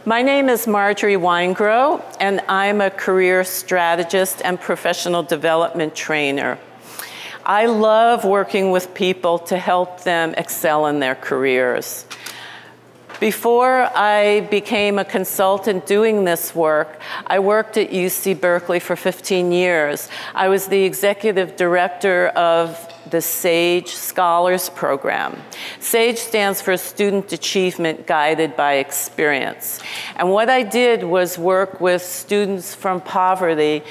My name is Marjorie Weingrow, and I'm a career strategist and professional development trainer. I love working with people to help them excel in their careers. Before I became a consultant doing this work, I worked at UC Berkeley for 15 years. I was the executive director of the SAGE Scholars Program. SAGE stands for Student Achievement Guided by Experience. And what I did was work with students from poverty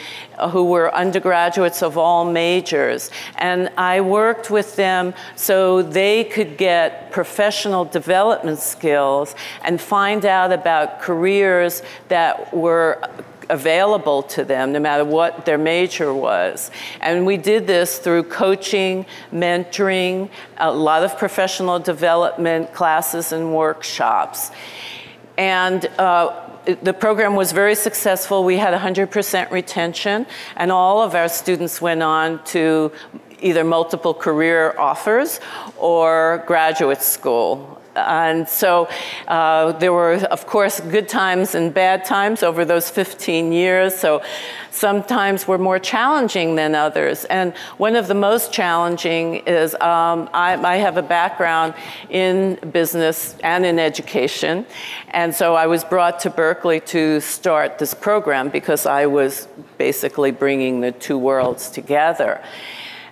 who were undergraduates of all majors. And I worked with them so they could get professional development skills and find out about careers that were available to them, no matter what their major was. And we did this through coaching, mentoring, a lot of professional development classes and workshops. And the program was very successful. We had 100% retention, and all of our students went on to either multiple career offers or graduate school. And so there were, of course, good times and bad times over those 15 years. So sometimes were more challenging than others. And one of the most challenging is I have a background in business and in education. And so I was brought to Berkeley to start this program because I was basically bringing the two worlds together.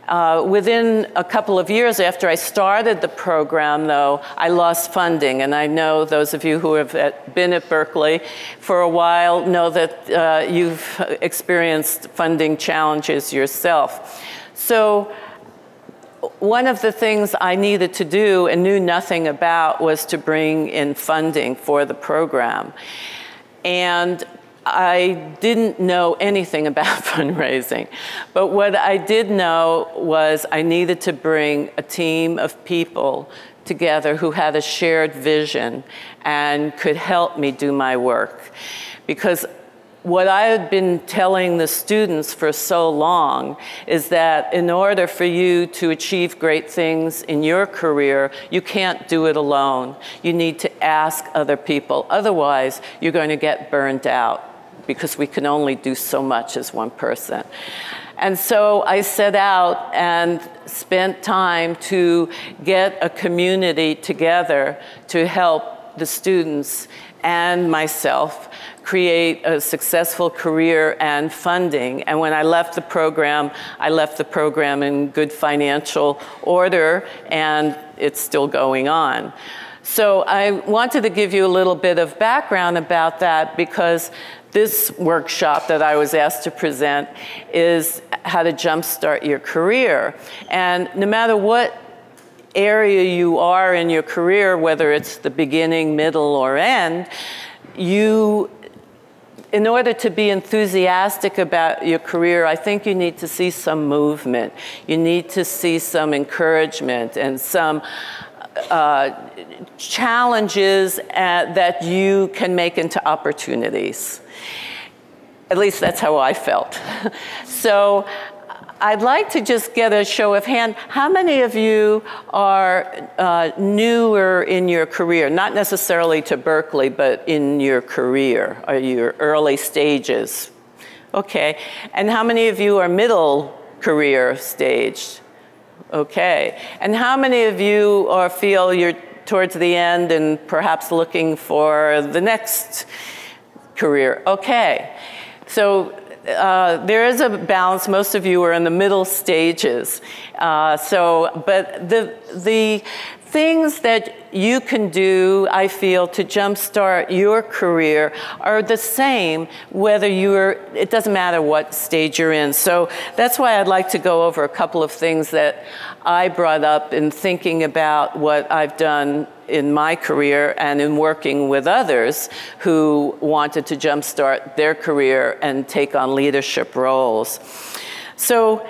Within a couple of years after I started the program, though, I lost funding. And I know those of you who have been at Berkeley for a while know that you've experienced funding challenges yourself. So one of the things I needed to do and knew nothing about was to bring in funding for the program. And I didn't know anything about fundraising, but what I did know was I needed to bring a team of people together who had a shared vision and could help me do my work. Because what I had been telling the students for so long is that in order for you to achieve great things in your career, you can't do it alone. You need to ask other people. Otherwise, you're going to get burned out, because we can only do so much as one person. And so I set out and spent time to get a community together to help the students and myself create a successful career and funding. And when I left the program in good financial order, and it's still going on. So I wanted to give you a little bit of background about that, because this workshop that I was asked to present is how to jumpstart your career. And no matter what area you are in your career, whether it's the beginning, middle, or end, in order to be enthusiastic about your career, I think you need to see some movement. You need to see some encouragement and some challenges that you can make into opportunities. At least that's how I felt. So I'd like to just get a show of hand. How many of you are newer in your career? Not necessarily to Berkeley, but in your career, or your early stages? Okay. And how many of you are middle career stage? Okay. And how many of you feel you're towards the end and perhaps looking for the next career? Okay. So there is a balance. Most of you are in the middle stages. But the things that you can do, I feel, to jumpstart your career are the same whether it doesn't matter what stage you're in. So that's why I'd like to go over a couple of things that I brought up in thinking about what I've done in my career and in working with others who wanted to jumpstart their career and take on leadership roles. So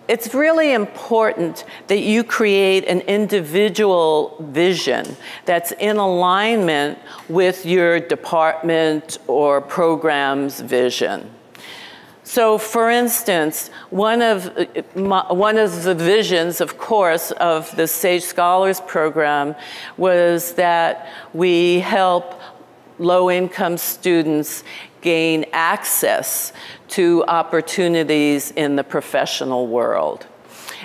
it's really important that you create an individual vision that's in alignment with your department or program's vision. So, for instance, one of the visions, of course, of the SAGE Scholars Program was that we help low-income students gain access to opportunities in the professional world.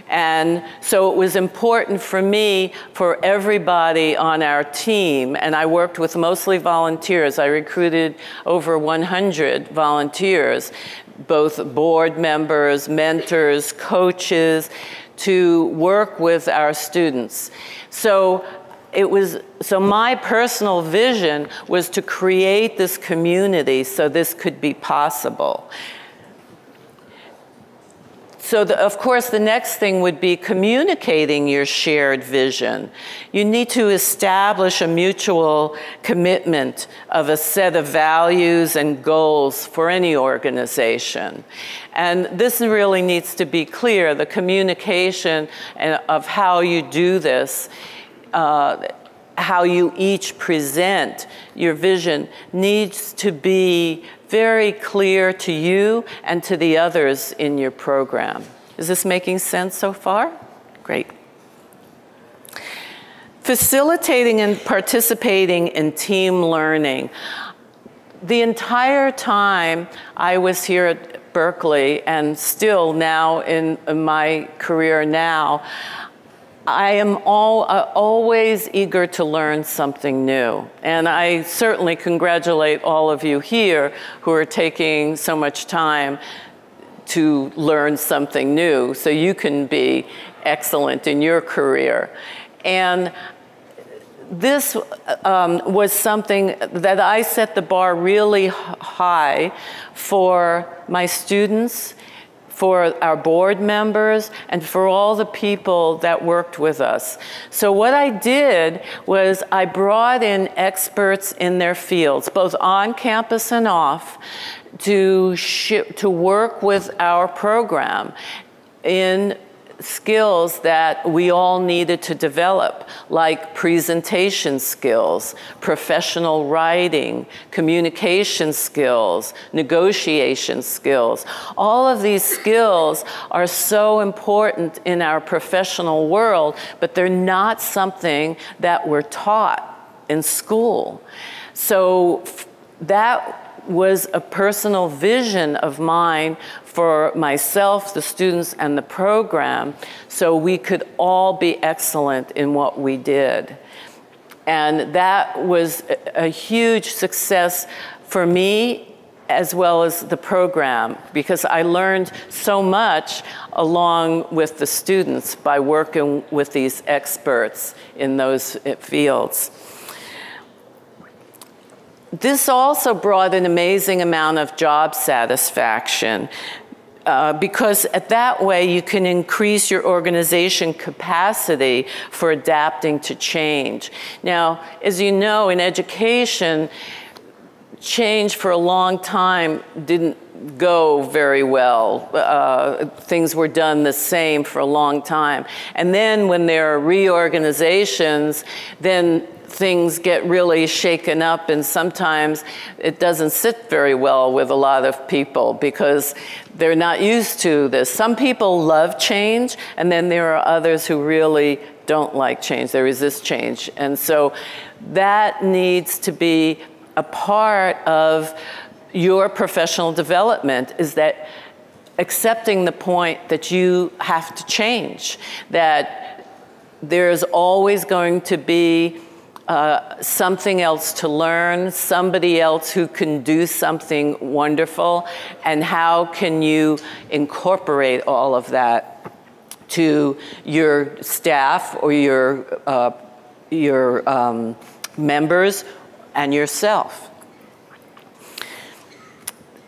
And so it was important for me, for everybody on our team, and I worked with mostly volunteers. I recruited over 100 volunteers, both board members, mentors, coaches, to work with our students. So my personal vision was to create this community so this could be possible. So of course, the next thing would be communicating your shared vision. You need to establish a mutual commitment of a set of values and goals for any organization. And this really needs to be clear, the communication of how you do this, how you each present your vision needs to be very clear to you and to the others in your program. Is this making sense so far? Great. Facilitating and participating in team learning. The entire time I was here at Berkeley, and still now in my career now, I am always eager to learn something new. And I certainly congratulate all of you here who are taking so much time to learn something new so you can be excellent in your career. And this was something that I set the bar really high for my students, for our board members, and for all the people that worked with us. So what I did was I brought in experts in their fields, both on campus and off, to work with our program in skills that we all needed to develop, like presentation skills, professional writing, communication skills, negotiation skills. All of these skills are so important in our professional world, but they're not something that we're taught in school. So that was a personal vision of mine for myself, the students, and the program, so we could all be excellent in what we did. And that was a huge success for me as well as the program, because I learned so much along with the students by working with these experts in those fields. This also brought an amazing amount of job satisfaction because that way you can increase your organization capacity for adapting to change. Now, as you know, in education, change for a long time didn't go very well. Things were done the same for a long time. And then when there are reorganizations, then things get really shaken up, and sometimes it doesn't sit very well with a lot of people because they're not used to this. Some people love change, and then there are others who really don't like change. They resist change. And so that needs to be a part of your professional development, is that accepting the point that you have to change, that there's always going to be something else to learn, somebody else who can do something wonderful, and how can you incorporate all of that to your staff or your members and yourself.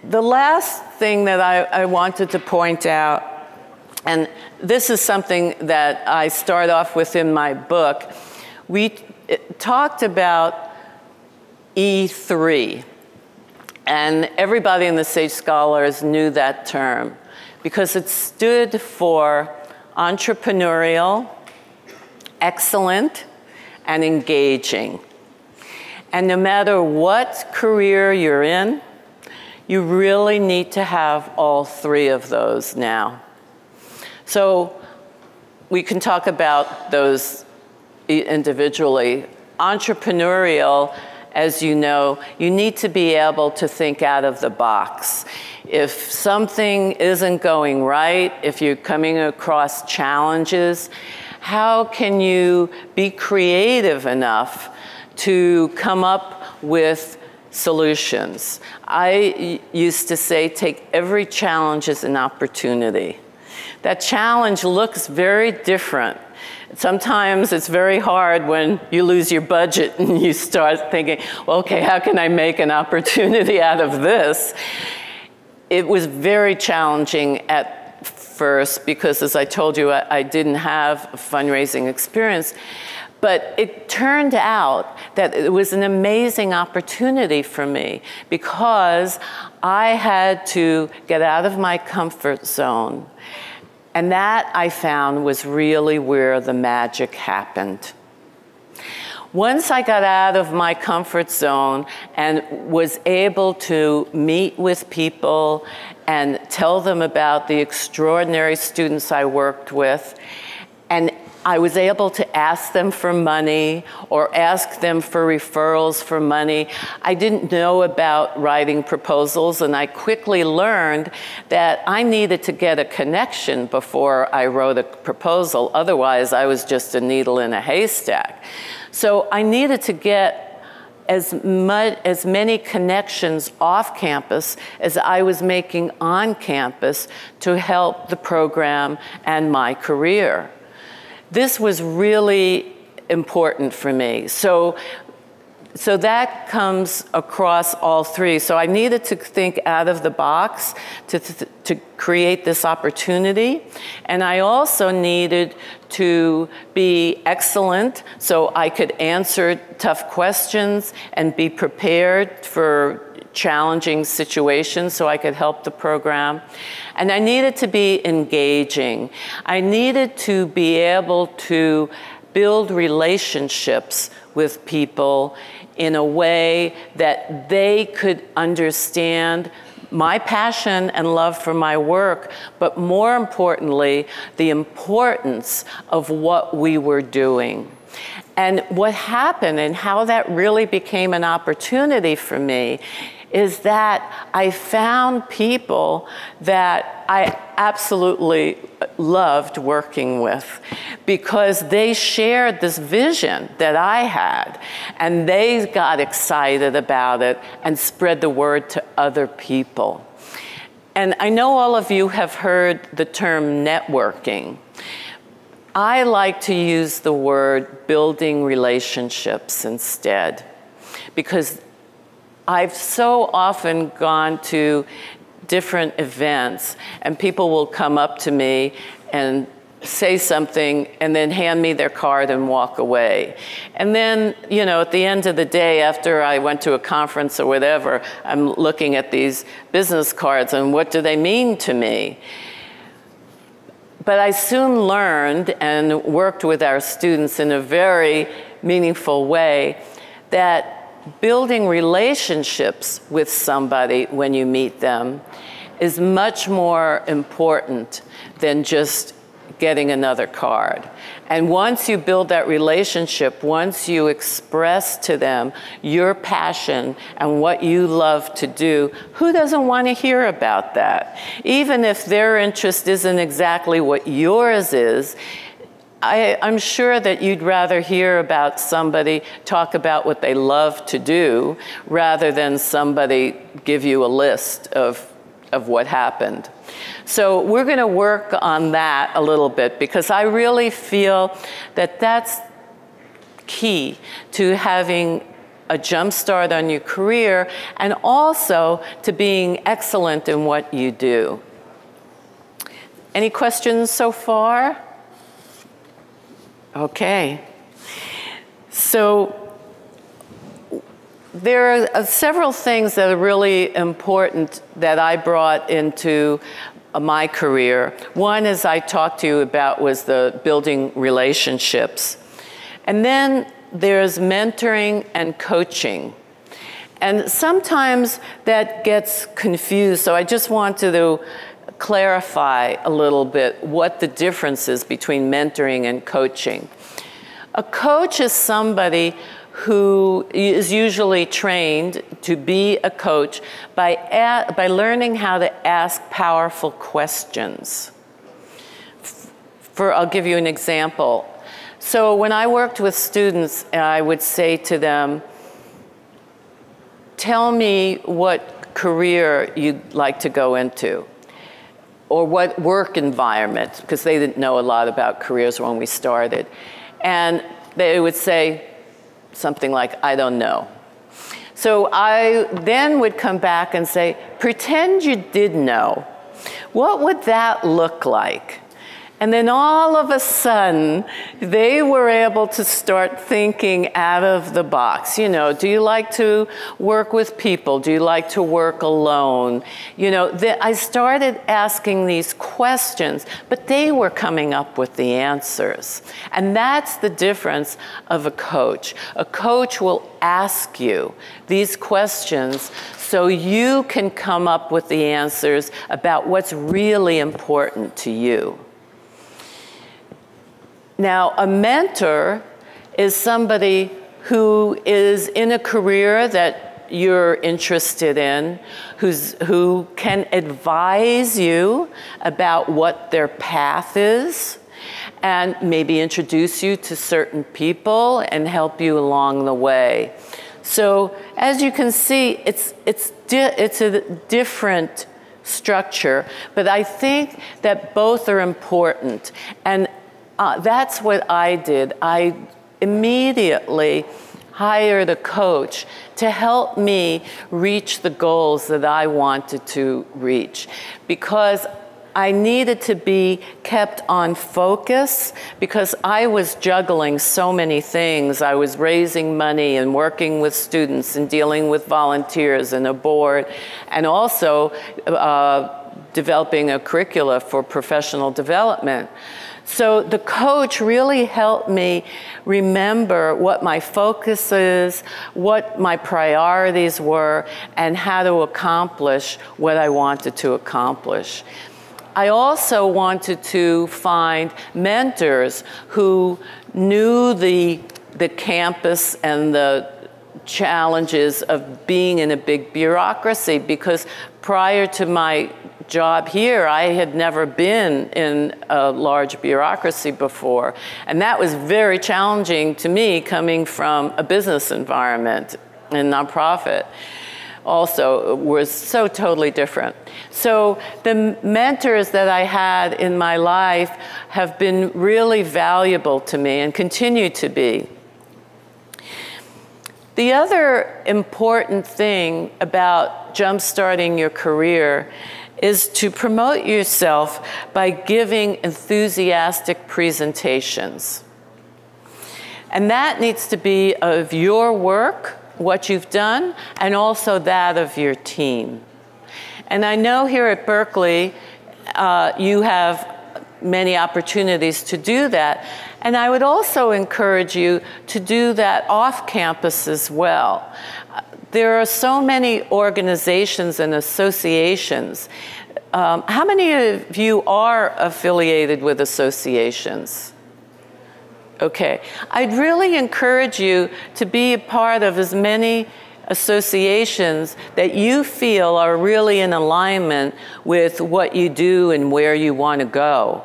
The last thing that I wanted to point out, and this is something that I start off with in my book, we talked about E3, and everybody in the Sage Scholars knew that term because it stood for entrepreneurial, excellent, and engaging. And no matter what career you're in, you really need to have all three of those now. So we can talk about those individually. Entrepreneurial as you know, you need to be able to think out of the box. If something isn't going right, if you're coming across challenges, how can you be creative enough to come up with solutions? I used to say, take every challenge as an opportunity. That challenge looks very different. Sometimes it's very hard when you lose your budget and you start thinking, well, okay, how can I make an opportunity out of this? It was very challenging at first because, as I told you, I didn't have a fundraising experience. But it turned out that it was an amazing opportunity for me because I had to get out of my comfort zone. And that, I found, was really where the magic happened. Once I got out of my comfort zone and was able to meet with people and tell them about the extraordinary students I worked with, and I was able to ask them for money or ask them for referrals for money. I didn't know about writing proposals, and I quickly learned that I needed to get a connection before I wrote a proposal. Otherwise, I was just a needle in a haystack. So I needed to get as many connections off campus as I was making on campus to help the program and my career. This was really important for me. So that comes across all three. So I needed to think out of the box to create this opportunity. And I also needed to be excellent so I could answer tough questions and be prepared for challenging situations so I could help the program. And I needed to be engaging. I needed to be able to build relationships with people in a way that they could understand my passion and love for my work, but more importantly, the importance of what we were doing. And what happened and how that really became an opportunity for me is that I found people that I absolutely loved working with because they shared this vision that I had, and they got excited about it and spread the word to other people. And I know all of you have heard the term networking. I like to use the word building relationships instead, because I've so often gone to different events and people will come up to me and say something and then hand me their card and walk away. And then, you know, at the end of the day, after I went to a conference or whatever, I'm looking at these business cards and what do they mean to me? But I soon learned and worked with our students in a very meaningful way that building relationships with somebody when you meet them is much more important than just getting another card. And once you build that relationship, once you express to them your passion and what you love to do, who doesn't want to hear about that? Even if their interest isn't exactly what yours is, I'm sure that you'd rather hear about somebody talk about what they love to do rather than somebody give you a list of what happened. So we're going to work on that a little bit because I really feel that that's key to having a jump start on your career and also to being excellent in what you do. Any questions so far? Okay, so there are several things that are really important that I brought into my career. One, as I talked to you about, was the building relationships. And then there's mentoring and coaching. And sometimes that gets confused, so I just wanted to clarify a little bit what the difference is between mentoring and coaching. A coach is somebody who is usually trained to be a coach by learning how to ask powerful questions. I'll give you an example. So when I worked with students, I would say to them, tell me what career you'd like to go into, or what work environment, because they didn't know a lot about careers when we started. And they would say something like, I don't know. So I then would come back and say, pretend you did know. What would that look like? And then all of a sudden, they were able to start thinking out of the box. You know, do you like to work with people? Do you like to work alone? You know, I started asking these questions, but they were coming up with the answers. And that's the difference of a coach. A coach will ask you these questions so you can come up with the answers about what's really important to you. Now, a mentor is somebody who is in a career that you're interested in, who can advise you about what their path is, and maybe introduce you to certain people and help you along the way. So, as you can see, it's a different structure, but I think that both are important. And that's what I did. I immediately hired a coach to help me reach the goals that I wanted to reach, because I needed to be kept on focus, because I was juggling so many things. I was raising money and working with students and dealing with volunteers and a board, and also developing a curricula for professional development. So the coach really helped me remember what my focus is, what my priorities were, and how to accomplish what I wanted to accomplish. I also wanted to find mentors who knew the campus and the challenges of being in a big bureaucracy, because prior to my job here, I had never been in a large bureaucracy before. And that was very challenging to me, coming from a business environment and nonprofit. Also was so totally different. So the mentors that I had in my life have been really valuable to me and continue to be. The other important thing about jump-starting your career is to promote yourself by giving enthusiastic presentations. And that needs to be of your work, what you've done, and also that of your team. And I know here at Berkeley, you have many opportunities to do that. And I would also encourage you to do that off campus as well. There are so many organizations and associations. How many of you are affiliated with associations? Okay. I'd really encourage you to be a part of as many associations that you feel are really in alignment with what you do and where you want to go.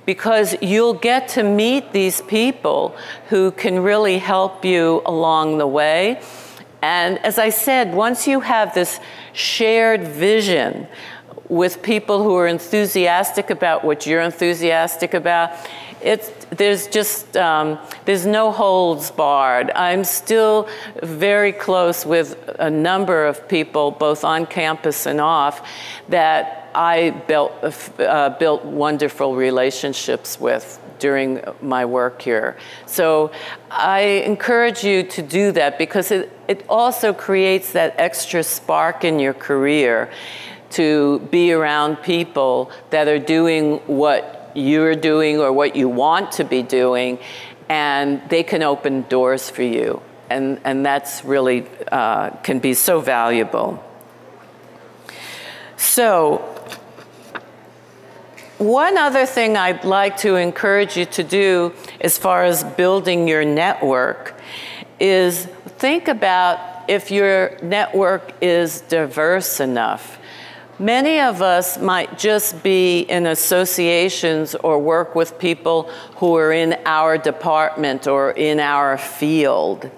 Because you'll get to meet these people who can really help you along the way. And as I said, once you have this shared vision with people who are enthusiastic about what you're enthusiastic about, there's no holds barred. I'm still very close with a number of people, both on campus and off, that I built wonderful relationships with during my work here. So I encourage you to do that, because it also creates that extra spark in your career to be around people that are doing what you're doing or what you want to be doing, and they can open doors for you. And that's really can be so valuable. So one other thing I'd like to encourage you to do as far as building your network is think about if your network is diverse enough. Many of us might just be in associations or work with people who are in our department or in our field.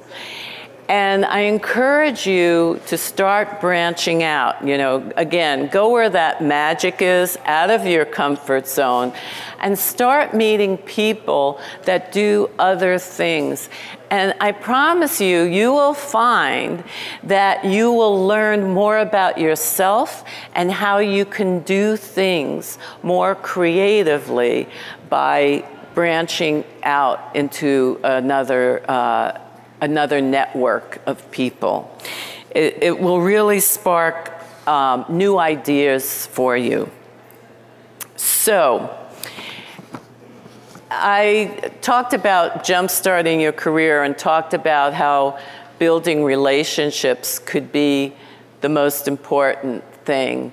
And I encourage you to start branching out. You know, again, go where that magic is, out of your comfort zone, and start meeting people that do other things. And I promise you, you will find that you will learn more about yourself and how you can do things more creatively by branching out into another network of people. It will really spark new ideas for you. So, I talked about jump-starting your career and talked about how building relationships could be the most important thing.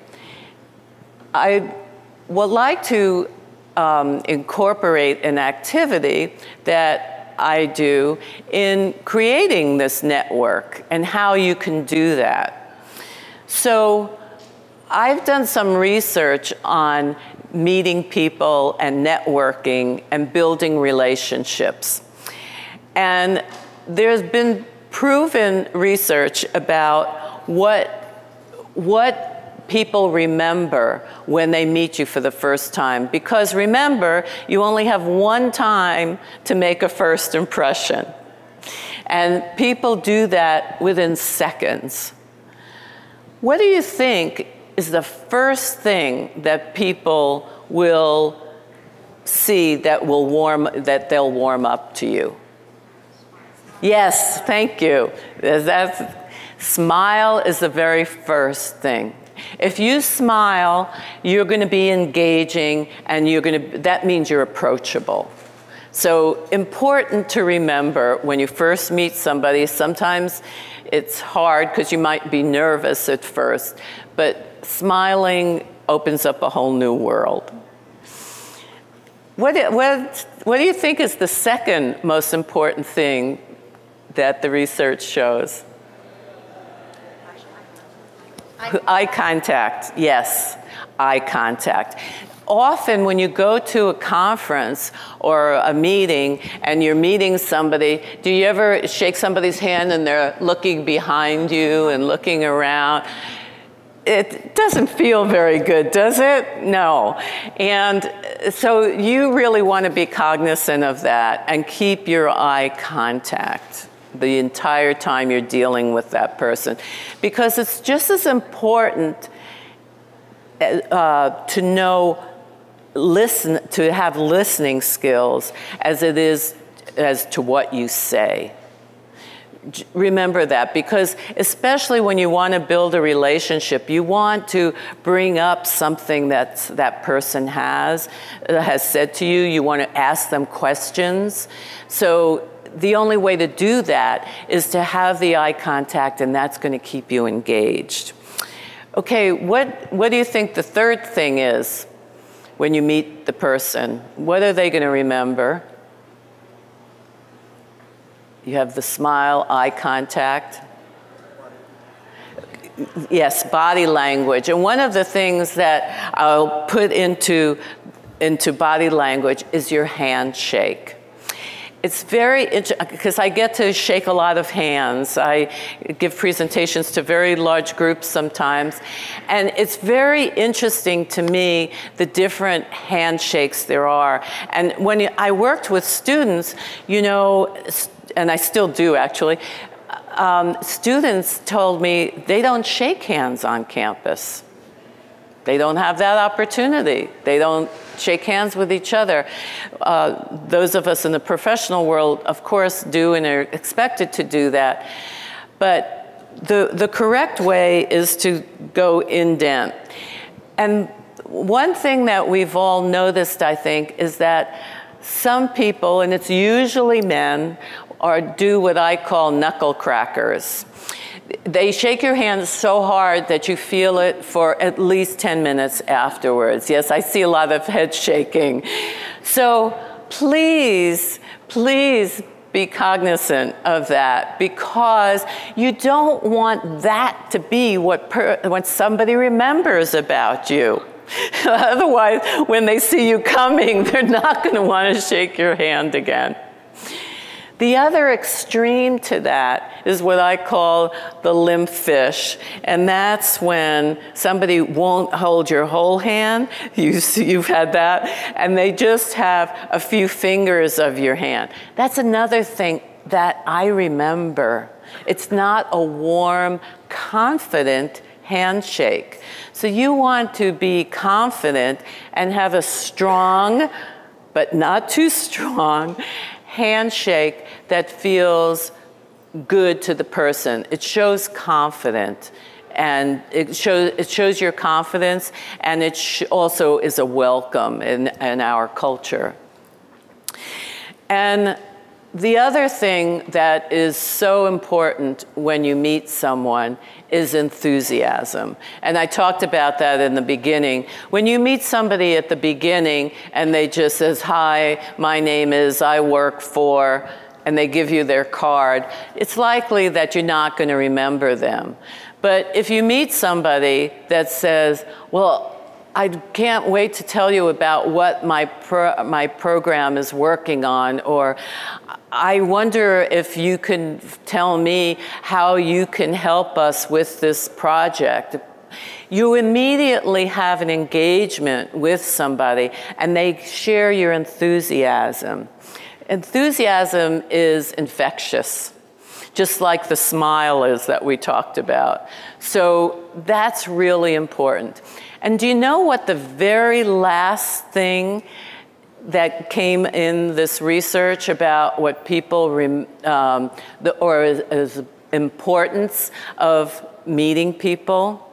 I would like to incorporate an activity that I do in creating this network and how you can do that. So I've done some research on meeting people and networking and building relationships. And there's been proven research about what people remember when they meet you for the first time. Because remember, you only have one time to make a first impression. And people do that within seconds. What do you think is the first thing that people will see that they'll warm up to you? Yes, thank you. Smile is the very first thing. If you smile, you're going to be engaging, and that means you're approachable. So important to remember when you first meet somebody. Sometimes it's hard because you might be nervous at first, but smiling opens up a whole new world. What do you think is the second most important thing that the research shows? Eye contact, yes, eye contact. Often when you go to a conference or a meeting and you're meeting somebody, do you ever shake somebody's hand and they're looking behind you and looking around? It doesn't feel very good, does it? No. And so you really want to be cognizant of that and keep your eye contact the entire time you're dealing with that person. Because it's just as important to have listening skills as it is as to what you say. Remember that, because especially when you want to build a relationship, you want to bring up something that person has said to you. You want to ask them questions. So the only way to do that is to have the eye contact, and that's going to keep you engaged. Okay, what do you think the third thing is when you meet the person? What are they going to remember? You have the smile, eye contact. Yes, body language. And one of the things that I'll put into body language is your handshake. It's very interesting because I get to shake a lot of hands. I give presentations to very large groups sometimes. And it's very interesting to me the different handshakes there are. And when I worked with students, you know, and I still do actually, students told me they don't shake hands on campus. They don't have that opportunity. They don't shake hands with each other. Those of us in the professional world, of course, do and are expected to do that. But the correct way is to go indent. And one thing that we've all noticed, I think, is that some people, and it's usually men, do what I call knuckle crackers. They shake your hand so hard that you feel it for at least 10 minutes afterwards. Yes, I see a lot of head shaking. So please, please be cognizant of that, because you don't want that to be what somebody remembers about you. Otherwise, when they see you coming, they're not going to want to shake your hand again. The other extreme to that is what I call the limp fish, and that's when somebody won't hold your whole hand. You've had that, and they just have a few fingers of your hand. That's another thing that I remember. It's not a warm, confident handshake. So you want to be confident and have a strong, but not too strong, handshake that feels good to the person. It shows confidence, and it shows your confidence, and it also is a welcome in our culture. And the other thing that is so important when you meet someone is enthusiasm. And I talked about that in the beginning. When you meet somebody at the beginning and they just says, "Hi, my name is, I work for," and they give you their card, it's likely that you're not going to remember them. But if you meet somebody that says, "Well, I can't wait to tell you about what my program is working on," or "I wonder if you can tell me how you can help us with this project," you immediately have an engagement with somebody, and they share your enthusiasm. Enthusiasm is infectious, just like the smile is that we talked about. So that's really important. And do you know what the very last thing that came in this research about what people, is importance of meeting people?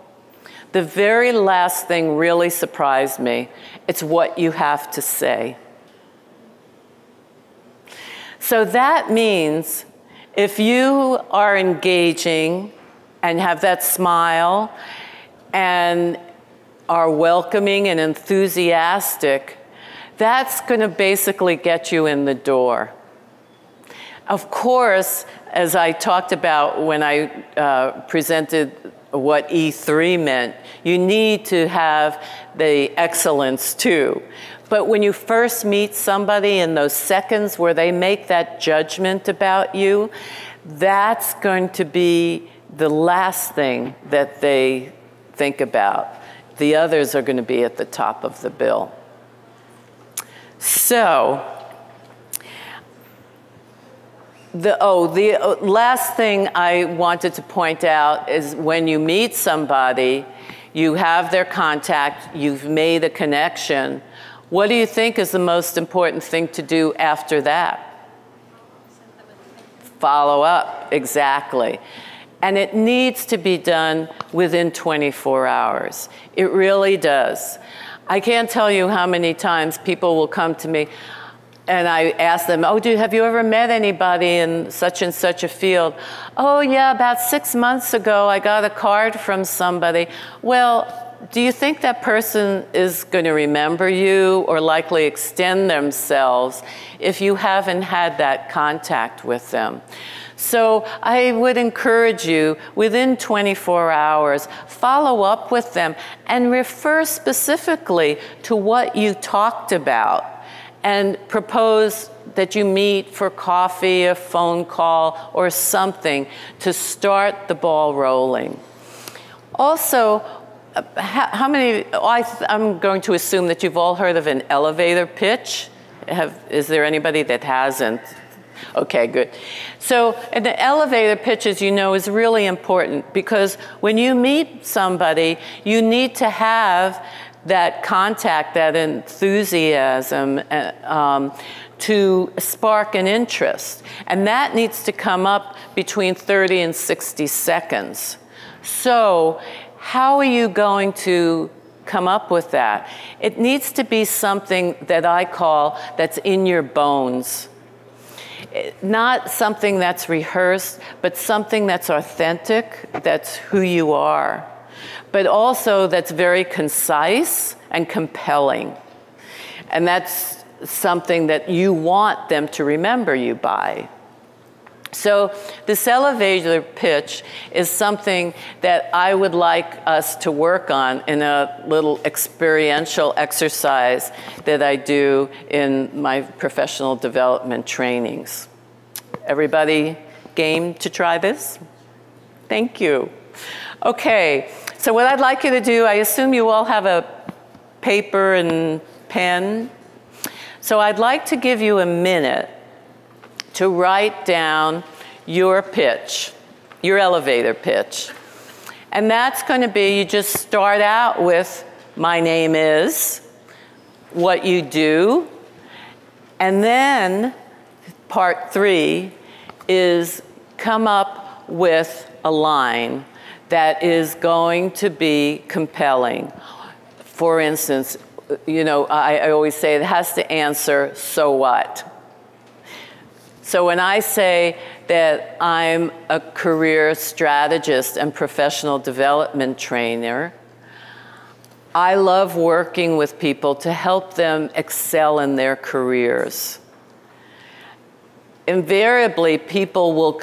The very last thing really surprised me. It's what you have to say. So that means if you are engaging and have that smile and are welcoming and enthusiastic, that's going to basically get you in the door. Of course, as I talked about when I presented what E3 meant, you need to have the excellence too. But when you first meet somebody, in those seconds where they make that judgment about you, that's going to be the last thing that they think about. The others are going to be at the top of the bill. So, the last thing I wanted to point out is when you meet somebody, you have their contact, you've made a connection. What do you think is the most important thing to do after that? Follow up, exactly. And it needs to be done within 24 hours. It really does. I can't tell you how many times people will come to me and I ask them, "Oh, have you ever met anybody in such and such a field?" "Oh, yeah, about 6 months ago, I got a card from somebody." Well, do you think that person is going to remember you or likely extend themselves if you haven't had that contact with them? So I would encourage you, within 24 hours, follow up with them and refer specifically to what you talked about and propose that you meet for coffee, a phone call, or something to start the ball rolling. Also, how many, I'm going to assume that you've all heard of an elevator pitch. Is there anybody that hasn't? Okay, good. So an elevator pitch, as you know, is really important because when you meet somebody, you need to have that contact, that enthusiasm to spark an interest. And that needs to come up between 30 and 60 seconds. So how are you going to come up with that? It needs to be something that I call that's in your bones. Not something that's rehearsed, but something that's authentic, that's who you are. But also that's very concise and compelling. And that's something that you want them to remember you by. So this elevator pitch is something that I would like us to work on in a little experiential exercise that I do in my professional development trainings. Everybody game to try this? Thank you. Okay, so what I'd like you to do, I assume you all have a paper and pen. So I'd like to give you a minute to write down your pitch, your elevator pitch. And that's going to be, you just start out with, my name is, what you do, and then part 3 is come up with a line that is going to be compelling. For instance, you know, I always say it has to answer, so what? So when I say that I'm a career strategist and professional development trainer, I love working with people to help them excel in their careers. Invariably, people will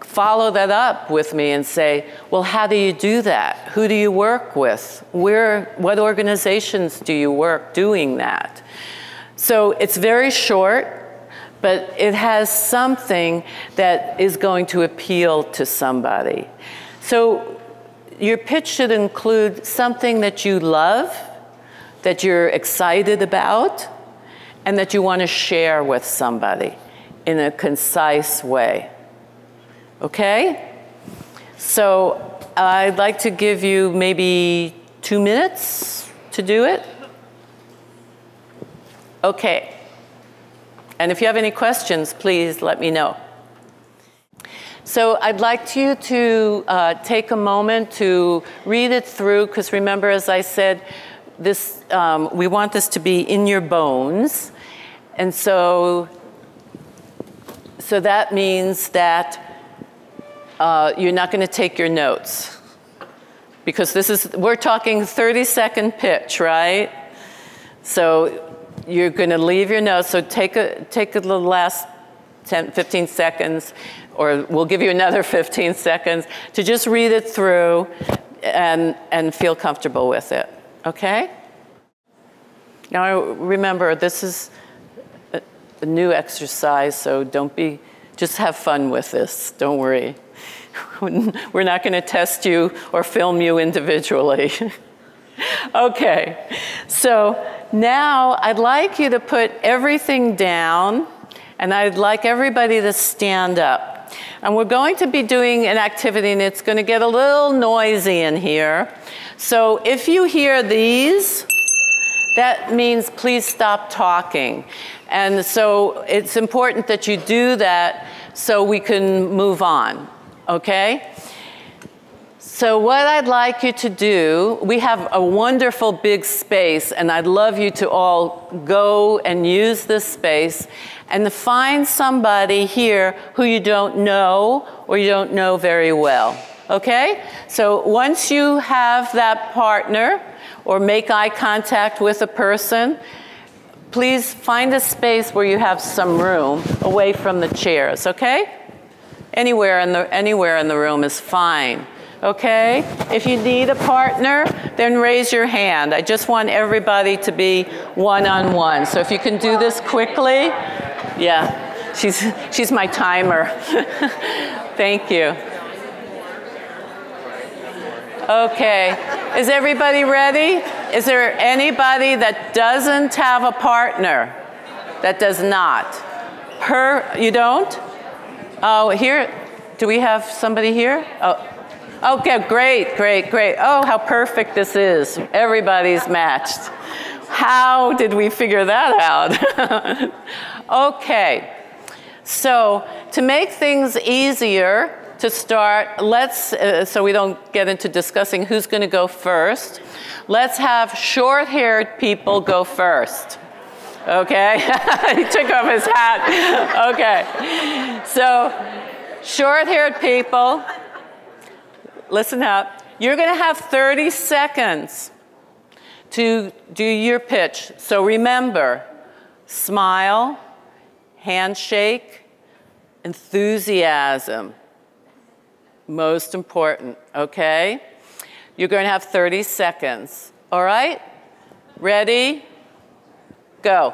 follow that up with me and say, well, how do you do that? Who do you work with? What organizations do you work doing that? So it's very short, but it has something that is going to appeal to somebody. So your pitch should include something that you love, that you're excited about, and that you want to share with somebody in a concise way. Okay? So I'd like to give you maybe 2 minutes to do it. Okay. And if you have any questions, please let me know. So I'd like you to take a moment to read it through, because remember, as I said, this, we want this to be in your bones. And so that means that you're not going to take your notes, because we're talking 30-second pitch, right? So you're going to leave your notes, so take the last 10, 15 seconds, or we'll give you another 15 seconds to just read it through and feel comfortable with it, okay? Now remember, this is a new exercise, so just have fun with this, don't worry. We're not going to test you or film you individually. Okay, so now I'd like you to put everything down, and I'd like everybody to stand up. And we're going to be doing an activity, and it's going to get a little noisy in here. So if you hear these, that means please stop talking. And so it's important that you do that so we can move on, okay? So what I'd like you to do, we have a wonderful big space, and I'd love you to all go and use this space and to find somebody here who you don't know or you don't know very well, okay? So once you have that partner or make eye contact with a person, please find a space where you have some room away from the chairs, okay? Anywhere in the room is fine. Okay? If you need a partner, then raise your hand. I just want everybody to be one-on-one. So if you can do this quickly, yeah, she's my timer. Thank you. Okay, is everybody ready? Is there anybody that doesn't have a partner? That does not? You don't? Oh, here, do we have somebody here? Oh. Okay, great, great, great. Oh, how perfect this is. Everybody's matched. How did we figure that out? Okay, so to make things easier to start, so we don't get into discussing who's going to go first, let's have short-haired people go first. Okay, he took off his hat. Okay, so short-haired people, listen up. You're going to have 30 seconds to do your pitch. So remember, smile, handshake, enthusiasm. Most important, okay? You're going to have 30 seconds, all right? Ready? Go.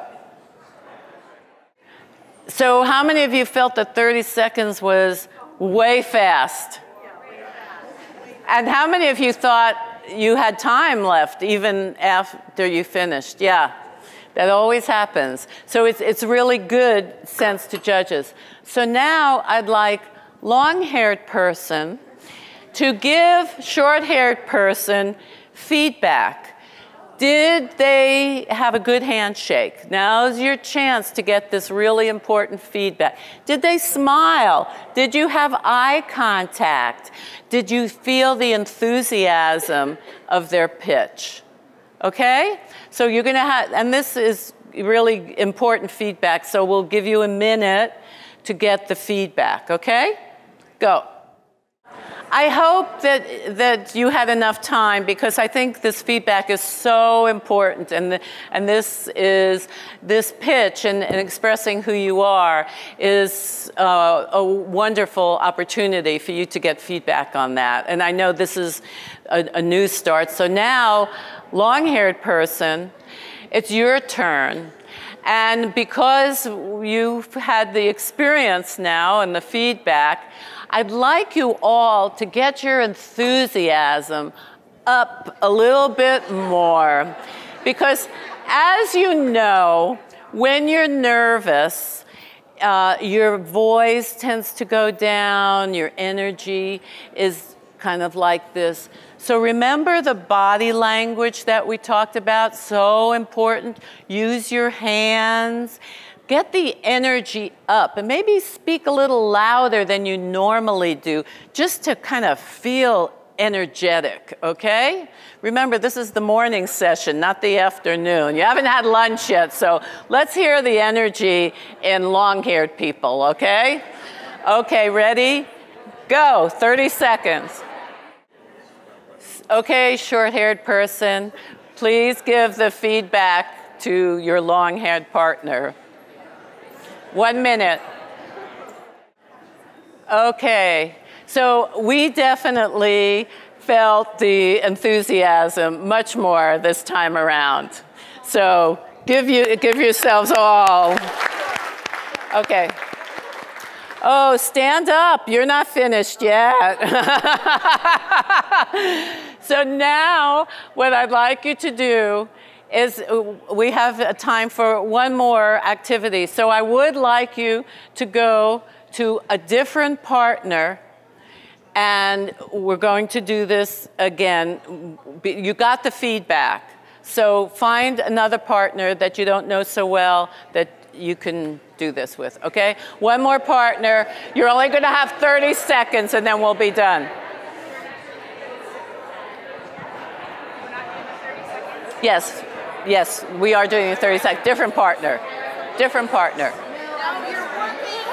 So how many of you felt that 30 seconds was way fast? And how many of you thought you had time left even after you finished? Yeah, that always happens. So it's really good sense to judges. So now I'd like long-haired person to give short-haired person feedback. Did they have a good handshake? Now's your chance to get this really important feedback. Did they smile? Did you have eye contact? Did you feel the enthusiasm of their pitch? Okay? So you're going to have, and this is really important feedback, so we'll give you a minute to get the feedback, okay? Go. I hope that you had enough time, because I think this feedback is so important, and this pitch and expressing who you are is a wonderful opportunity for you to get feedback on that. And I know this is a new start. So now, long-haired person, it's your turn. And because you've had the experience now and the feedback, I'd like you all to get your enthusiasm up a little bit more. Because as you know, when you're nervous, your voice tends to go down, your energy is kind of like this. So remember the body language that we talked about, so important. Use your hands. Get the energy up, and maybe speak a little louder than you normally do, just to kind of feel energetic, okay? Remember, this is the morning session, not the afternoon. You haven't had lunch yet, so let's hear the energy in long-haired people, okay? Okay, ready? Go, 30 seconds. Okay, short-haired person, please give the feedback to your long-haired partner. 1 minute. Okay, so we definitely felt the enthusiasm much more this time around. So give yourselves all. Okay. Oh, stand up. You're not finished yet. So now what I'd like you to do is we have a time for one more activity. So I would like you to go to a different partner, and we're going to do this again. You got the feedback. So find another partner that you don't know so well that you can do this with, okay? One more partner. You're only going to have 30 seconds, and then we'll be done. Yes. Yes, we are doing a 30 seconds. Different partner. Different partner. Now you're working.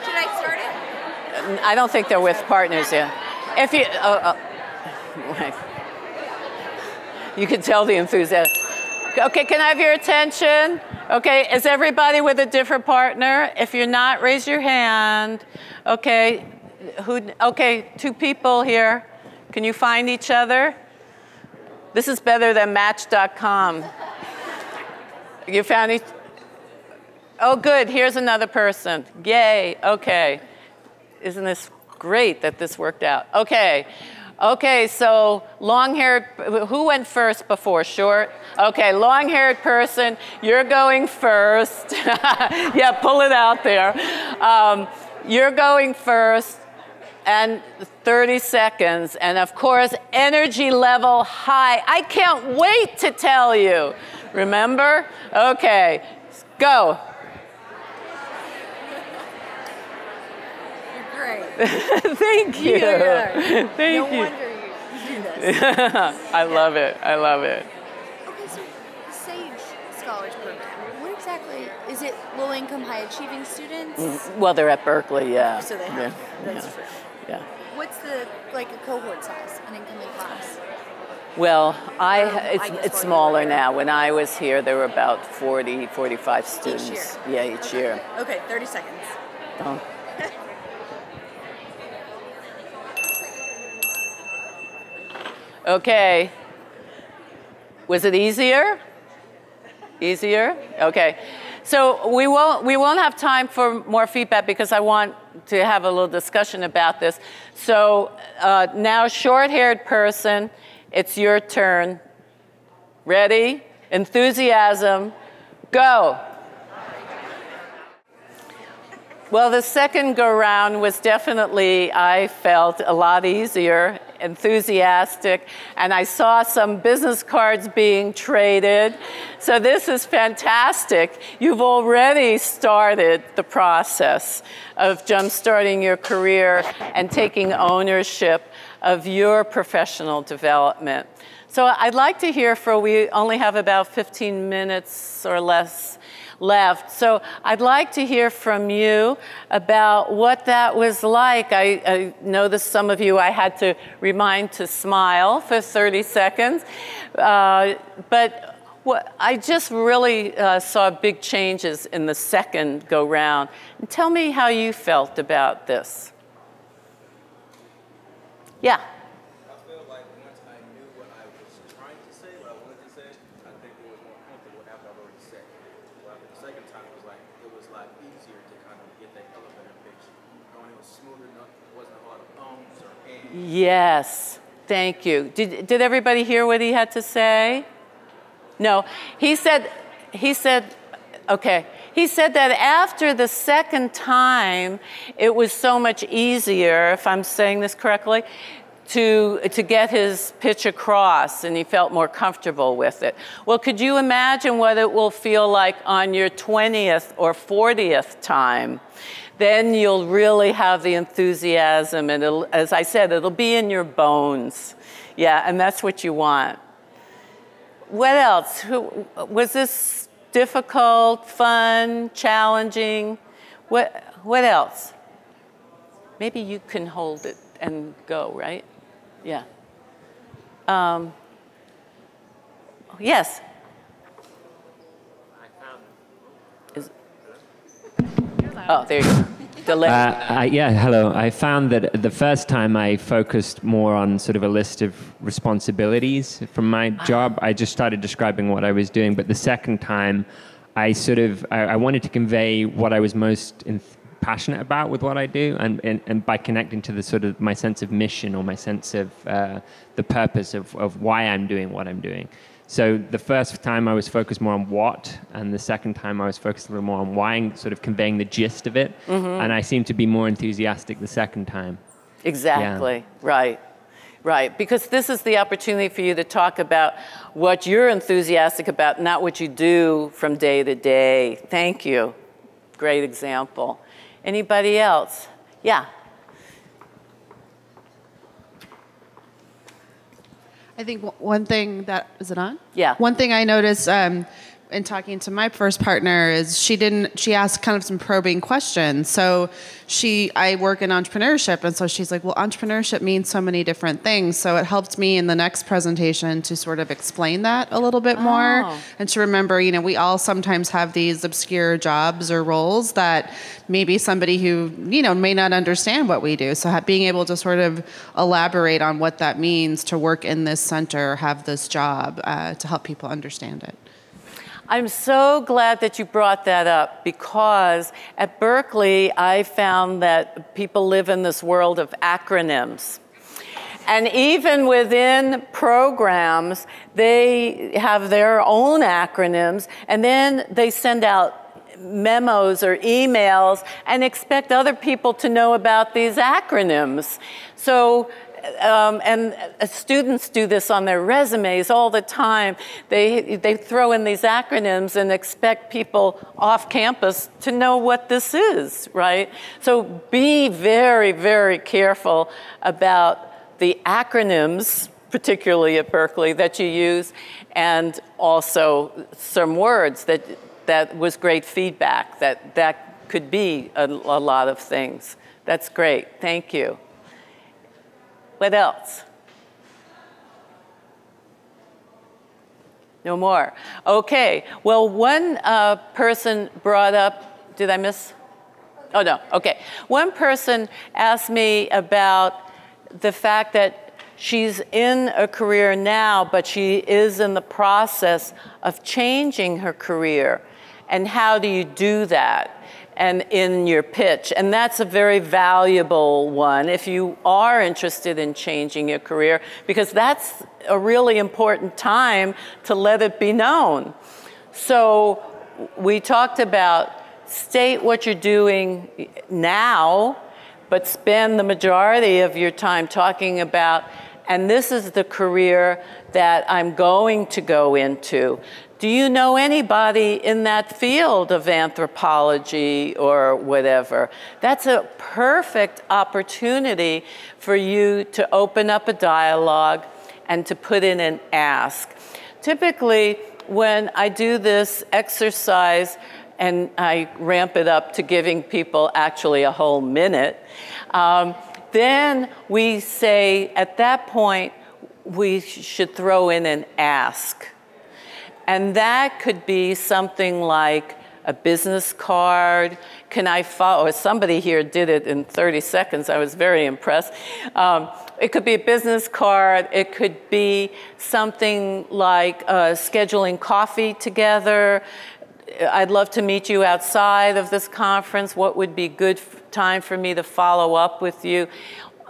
Should I start it? I don't think they're with partners yet. If you, you can tell the enthusiasm. Okay, can I have your attention? Okay, is everybody with a different partner? If you're not, raise your hand. Okay, okay, 2 people here. Can you find each other? This is better than Match.com. You found each? Oh, good. Here's another person. Yay. Okay. Isn't this great that this worked out? Okay. Okay, so long-haired, who went first before? Short? Okay, long-haired person, you're going first. Yeah, pull it out there. You're going first. And 30 seconds, and of course, energy level high. I can't wait to tell you. Remember? Okay, go. You're great. Thank you. Thank you. No wonder you do this. I love it. I love it. Okay, so the SAGE Scholars Program, what exactly, is it low-income, high-achieving students? Well, they're at Berkeley, yeah. So they have, that's true. Yeah. What's the, like a cohort size, an incoming class? Well, it's smaller now. When I was here, there were about 40, 45 students. Each year? Yeah, each year. Okay, 30 seconds. Oh. Okay. Was it easier? Easier? Okay. So we won't have time for more feedback because I want to have a little discussion about this. So now, short-haired person, it's your turn. Ready? Enthusiasm. Go. Well, the second go-round was definitely, I felt, a lot easier, enthusiastic, and I saw some business cards being traded. So this is fantastic. You've already started the process of jump-starting your career and taking ownership of your professional development. So I'd like to hear we only have about 15 minutes or less left. So I'd like to hear from you about what that was like. I know that some of you I had to remind to smile for 30 seconds. But I just really saw big changes in the second go-round. And tell me how you felt about this. Yeah. Yes, thank you. Did everybody hear what he had to say? No, he said, okay. He said that after the second time, it was so much easier, if I'm saying this correctly, to get his pitch across, and he felt more comfortable with it. Well, could you imagine what it will feel like on your 20th or 40th time? Then you'll really have the enthusiasm, and it'll, as I said, it'll be in your bones. Yeah, and that's what you want. What else? Was this difficult, fun, challenging? What else? Maybe you can hold it and go, right? Yeah. Yes? Oh, there you go. Delay. Yeah, hello. I found that the first time I focused more on sort of a list of responsibilities from my job. I just started describing what I was doing. But the second time, I wanted to convey what I was most passionate about with what I do, and by connecting to the sort of my sense of mission or my sense of the purpose of why I'm doing what I'm doing. So the first time I was focused more on what, and the second time I was focused a little more on why, and sort of conveying the gist of it. Mm-hmm. And I seemed to be more enthusiastic the second time. Exactly, yeah. Right. Because this is the opportunity for you to talk about what you're enthusiastic about, not what you do from day to day. Thank you. Great example. Anybody else? Yeah. I think one thing is it on? Yeah. One thing I noticed in talking to my first partner is she asked kind of some probing questions. So I work in entrepreneurship, and so she's like, well, entrepreneurship means so many different things. So it helped me in the next presentation to sort of explain that a little bit more, and to remember, we all sometimes have these obscure jobs or roles that maybe somebody who, may not understand what we do. So being able to sort of elaborate on what that means to work in this center, have this job, to help people understand it. I'm so glad that you brought that up, because at Berkeley, I found that people live in this world of acronyms. And even within programs, they have their own acronyms, and then they send out memos or emails and expect other people to know about these acronyms. So and students do this on their resumes all the time. They throw in these acronyms and expect people off campus to know what this is, right? So be very, very careful about the acronyms, particularly at Berkeley, that you use, and also some words that was great feedback, that could be a lot of things. That's great. Thank you. What else? No more. Okay. Well, one person brought up, did I miss? Oh, no, okay. One person asked me about the fact that she's in a career now, but she is in the process of changing her career. And how do you do that? And in your pitch. And that's a very valuable one if you are interested in changing your career, because that's a really important time to let it be known. So we talked about state what you're doing now, but spend the majority of your time talking about, and this is the career that I'm going to go into. Do you know anybody in that field of anthropology or whatever? That's a perfect opportunity for you to open up a dialogue and to put in an ask. Typically, when I do this exercise, and I ramp it up to giving people actually a whole minute, then we say, at that point, we should throw in an ask. And that could be something like a business card. Can I follow? Or somebody here did it in 30 seconds. I was very impressed. It could be a business card. It could be something like scheduling coffee together. I'd love to meet you outside of this conference. What would be good time for me to follow up with you?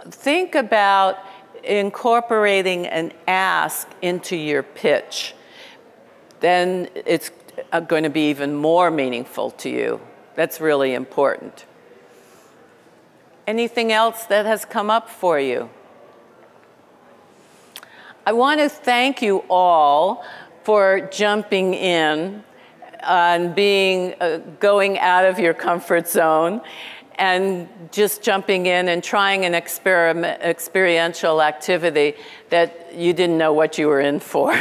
Think about incorporating an ask into your pitch. Then it's going to be even more meaningful to you. That's really important. Anything else that has come up for you? I want to thank you all for jumping in and going out of your comfort zone and just jumping in and trying an experiential activity that you didn't know what you were in for.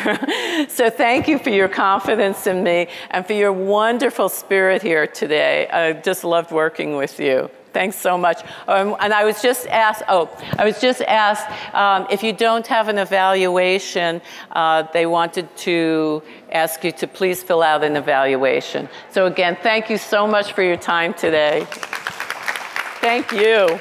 So thank you for your confidence in me and for your wonderful spirit here today. I just loved working with you. Thanks so much. And I was just asked, if you don't have an evaluation, they wanted to ask you to please fill out an evaluation. So again, thank you so much for your time today. Thank you.